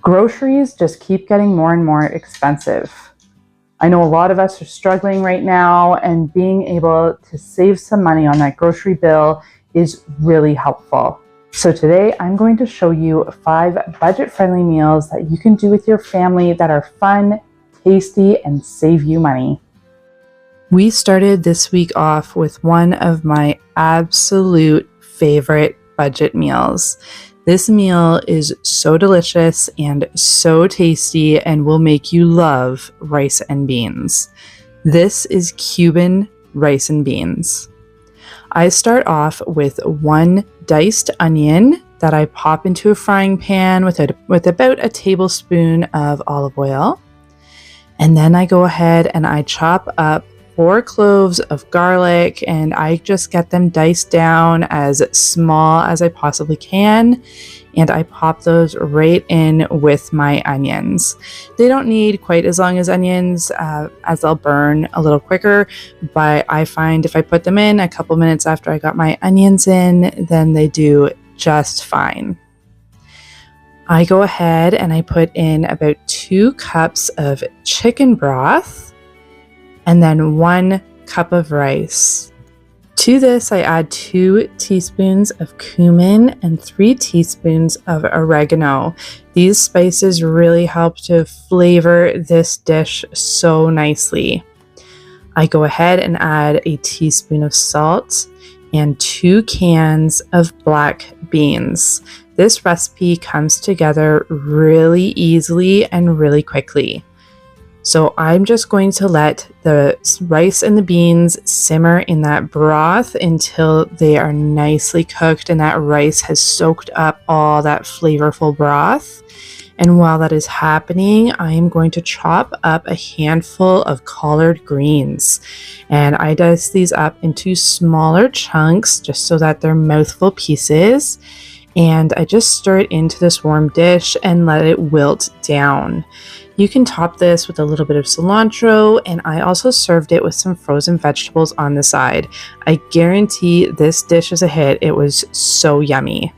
Groceries just keep getting more and more expensive. I know a lot of us are struggling right now, and being able to save some money on that grocery bill is really helpful. So today I'm going to show you 5 budget-friendly meals that you can do with your family that are fun, tasty, and save you money. We started this week off with one of my absolute favorite budget meals. This meal is so delicious and so tasty and will make you love rice and beans. This is Cuban rice and beans. I start off with 1 diced onion that I pop into a frying pan with about a tablespoon of olive oil. And then I go ahead and I chop up 4 cloves of garlic, and I just get them diced down as small as I possibly can, and I pop those right in with my onions. They don't need quite as long as onions, as they'll burn a little quicker, but I find if I put them in a couple minutes after I got my onions in, then they do just fine. I go ahead and I put in about 2 cups of chicken broth, and then 1 cup of rice. To this, I add 2 teaspoons of cumin and 3 teaspoons of oregano. These spices really help to flavor this dish so nicely. I go ahead and add a teaspoon of salt and 2 cans of black beans. This recipe comes together really easily and really quickly. So I'm just going to let the rice and the beans simmer in that broth until they are nicely cooked and that rice has soaked up all that flavorful broth. And while that is happening, I am going to chop up a handful of collard greens. And I dice these up into smaller chunks just so that they're mouthful pieces. And I just stir it into this warm dish and let it wilt down. You can top this with a little bit of cilantro, and I also served it with some frozen vegetables on the side. I guarantee this dish is a hit. It was so yummy.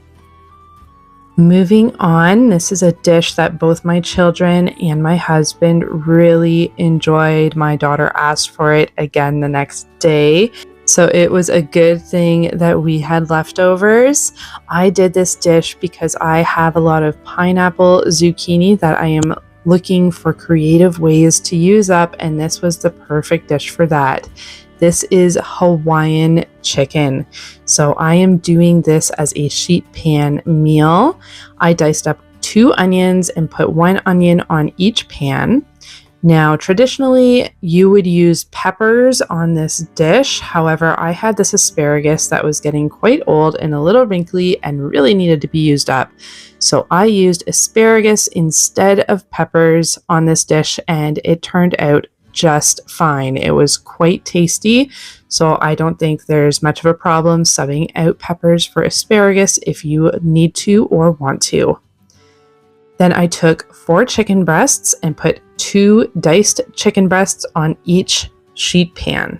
Moving on, this is a dish that both my children and my husband really enjoyed. My daughter asked for it again the next day. So it was a good thing that we had leftovers. I did this dish because I have a lot of pineapple zucchini that I am looking for creative ways to use up, and this was the perfect dish for that. This is Hawaiian chicken. So I am doing this as a sheet pan meal. I diced up 2 onions and put 1 onion on each pan. Now, traditionally, you would use peppers on this dish. However, I had this asparagus that was getting quite old and a little wrinkly and really needed to be used up. So I used asparagus instead of peppers on this dish, and it turned out just fine. It was quite tasty, so I don't think there's much of a problem subbing out peppers for asparagus if you need to or want to. Then I took 4 chicken breasts and put 2 diced chicken breasts on each sheet pan.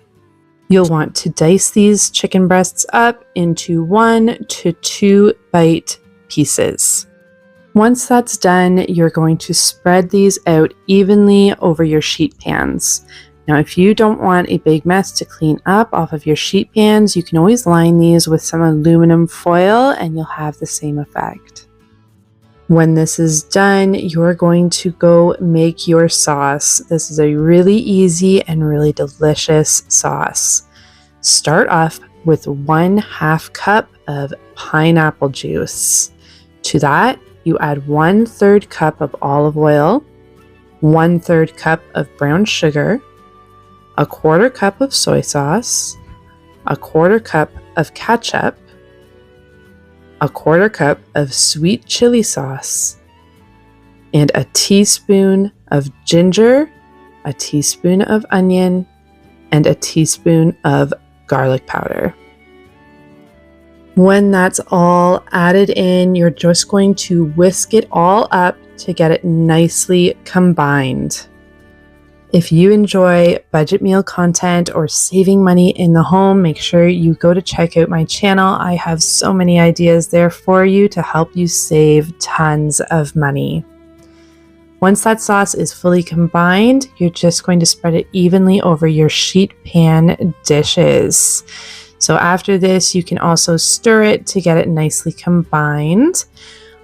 You'll want to dice these chicken breasts up into 1 to 2 bite pieces. Once that's done, you're going to spread these out evenly over your sheet pans. Now, if you don't want a big mess to clean up off of your sheet pans, you can always line these with some aluminum foil and you'll have the same effect. When this is done, you're going to go make your sauce. This is a really easy and really delicious sauce. Start off with 1/2 cup of pineapple juice. To that, you add 1/3 cup of olive oil, 1/3 cup of brown sugar, 1/4 cup of soy sauce, 1/4 cup of ketchup, 1/4 cup of sweet chili sauce, and a teaspoon of ginger, a teaspoon of onion, and a teaspoon of garlic powder. When that's all added in, you're just going to whisk it all up to get it nicely combined. If you enjoy budget meal content or saving money in the home, make sure you go to check out my channel. I have so many ideas there for you to help you save tons of money. Once that sauce is fully combined, you're just going to spread it evenly over your sheet pan dishes. So after this, you can also stir it to get it nicely combined.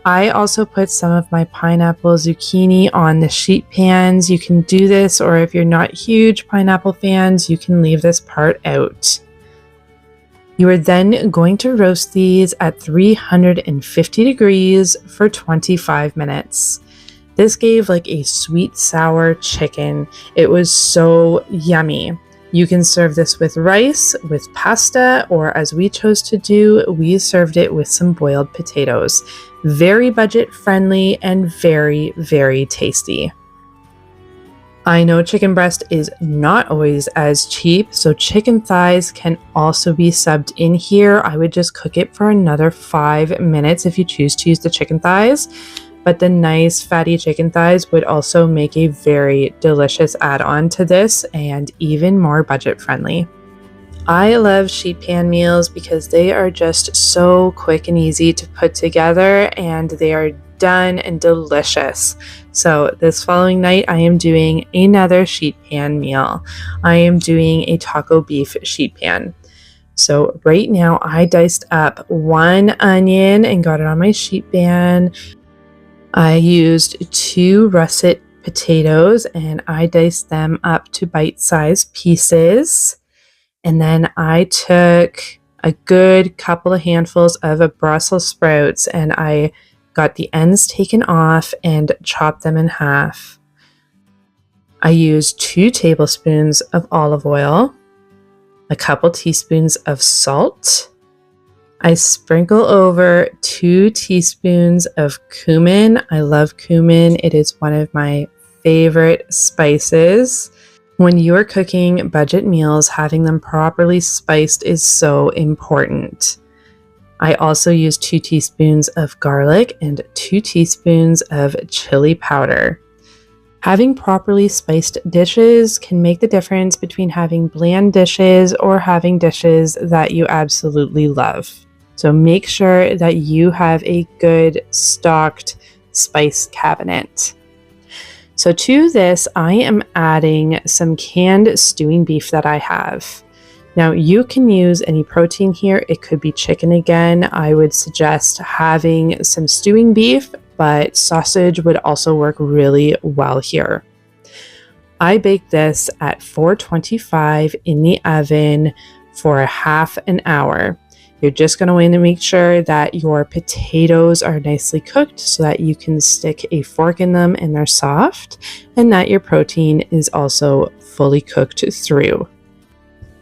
I also put some of my pineapple zucchini on the sheet pans. You can do this, or if you're not huge pineapple fans, you can leave this part out. You are then going to roast these at 350 degrees for 25 minutes. This gave like a sweet sour chicken. It was so yummy. You can serve this with rice, with pasta, or as we chose to do, we served it with some boiled potatoes. Very budget friendly and very, very tasty. I know chicken breast is not always as cheap, so chicken thighs can also be subbed in here. I would just cook it for another 5 minutes if you choose to use the chicken thighs. But the nice fatty chicken thighs would also make a very delicious add-on to this and even more budget friendly. I love sheet pan meals because they are just so quick and easy to put together, and they are done and delicious. So this following night, I am doing another sheet pan meal. I am doing a taco beef sheet pan. So right now I diced up 1 onion and got it on my sheet pan. I used 2 russet potatoes and I diced them up to bite-sized pieces. And then I took a good couple of handfuls of Brussels sprouts and I got the ends taken off and chopped them in half. I used 2 tablespoons of olive oil, a couple teaspoons of salt. I sprinkle over 2 teaspoons of cumin. I love cumin. It is one of my favorite spices. When you are cooking budget meals, having them properly spiced is so important. I also use 2 teaspoons of garlic and 2 teaspoons of chili powder. Having properly spiced dishes can make the difference between having bland dishes or having dishes that you absolutely love. So make sure that you have a good stocked spice cabinet. So to this, I am adding some canned stewing beef that I have. Now you can use any protein here. It could be chicken again. I would suggest having some stewing beef, but sausage would also work really well here. I baked this at 425 in the oven for a half an hour. You're just going to want to make sure that your potatoes are nicely cooked so that you can stick a fork in them and they're soft, and that your protein is also fully cooked through.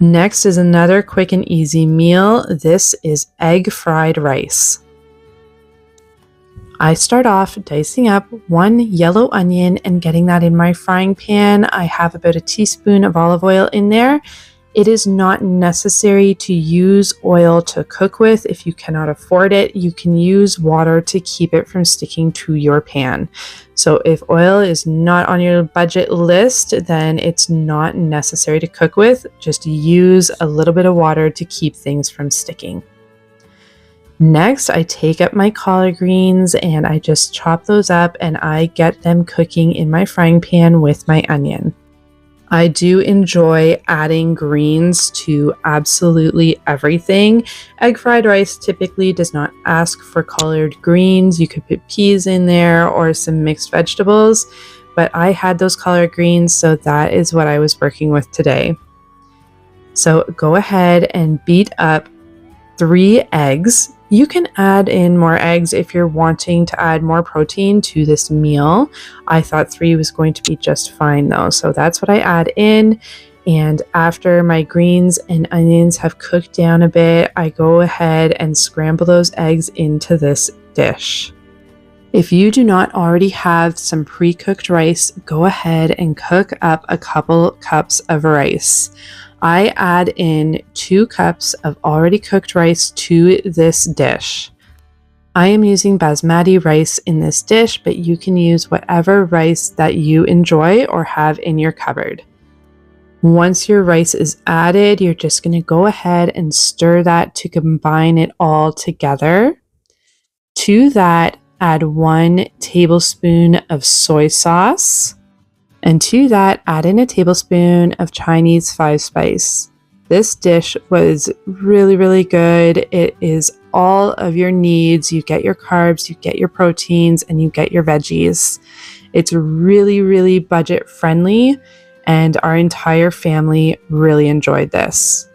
Next is another quick and easy meal. This is egg fried rice. I start off dicing up 1 yellow onion and getting that in my frying pan. I have about a teaspoon of olive oil in there. It is not necessary to use oil to cook with. If you cannot afford it, you can use water to keep it from sticking to your pan. So if oil is not on your budget list, then it's not necessary to cook with. Just use a little bit of water to keep things from sticking. Next, I take up my collard greens and I just chop those up and I get them cooking in my frying pan with my onion. I do enjoy adding greens to absolutely everything. Egg fried rice typically does not ask for collard greens. You could put peas in there or some mixed vegetables, but I had those collard greens, so that is what I was working with today. So go ahead and beat up 3 eggs. You can add in more eggs if you're wanting to add more protein to this meal. I thought 3 was going to be just fine though, so that's what I add in. And after my greens and onions have cooked down a bit, I go ahead and scramble those eggs into this dish. If you do not already have some pre-cooked rice, go ahead and cook up a couple cups of rice. I add in 2 cups of already cooked rice to this dish. I am using basmati rice in this dish, but you can use whatever rice that you enjoy or have in your cupboard. Once your rice is added, you're just going to go ahead and stir that to combine it all together. To that, add 1 tablespoon of soy sauce. And to that, add in a tablespoon of Chinese 5-spice. This dish was really, really good. It is all of your needs. You get your carbs, you get your proteins, and you get your veggies. It's really, really budget friendly, and our entire family really enjoyed this.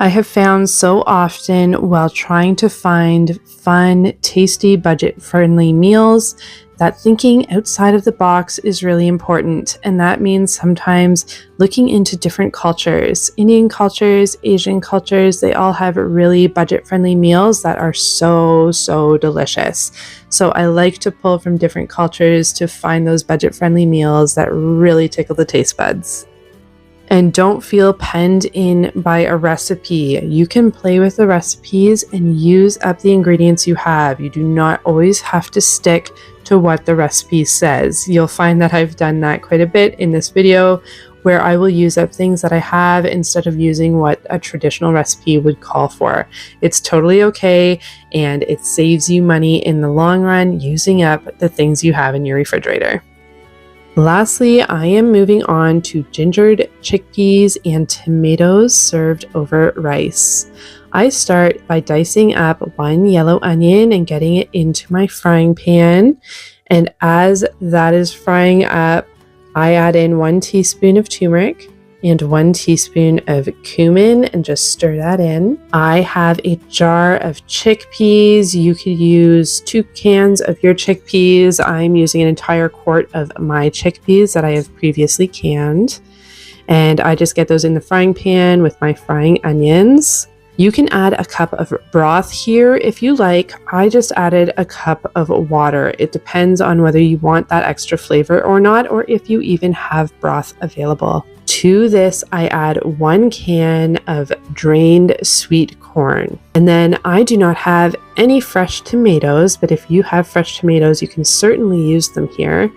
I have found so often while trying to find fun, tasty, budget-friendly meals that thinking outside of the box is really important. And that means sometimes looking into different cultures. Indian cultures, Asian cultures, they all have really budget-friendly meals that are so, so delicious. So I like to pull from different cultures to find those budget-friendly meals that really tickle the taste buds. And don't feel penned in by a recipe. You can play with the recipes and use up the ingredients you have. You do not always have to stick to what the recipe says. You'll find that I've done that quite a bit in this video, where I will use up things that I have instead of using what a traditional recipe would call for. It's totally okay, and it saves you money in the long run using up the things you have in your refrigerator. Lastly, I am moving on to gingered chickpeas and tomatoes served over rice. I start by dicing up 1 yellow onion and getting it into my frying pan. And as that is frying up, I add in 1 teaspoon of turmeric and 1 teaspoon of cumin and just stir that in. I have a jar of chickpeas. You could use 2 cans of your chickpeas. I'm using an entire quart of my chickpeas that I have previously canned. And I just get those in the frying pan with my frying onions. You can add a cup of broth here if you like. I just added a cup of water. It depends on whether you want that extra flavor or not, or if you even have broth available. To this, I add 1 can of drained sweet corn. And then I do not have any fresh tomatoes, but if you have fresh tomatoes, you can certainly use them here.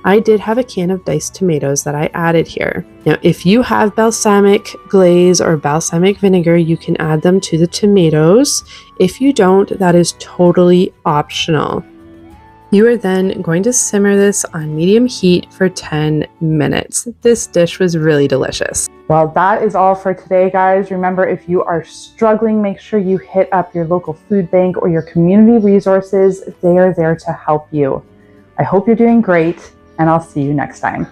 I did have a can of diced tomatoes that I added here. Now, if you have balsamic glaze or balsamic vinegar, you can add them to the tomatoes. If you don't, that is totally optional. You are then going to simmer this on medium heat for 10 minutes. This dish was really delicious. Well, that is all for today, guys. Remember, if you are struggling, make sure you hit up your local food bank or your community resources. They are there to help you. I hope you're doing great, and I'll see you next time.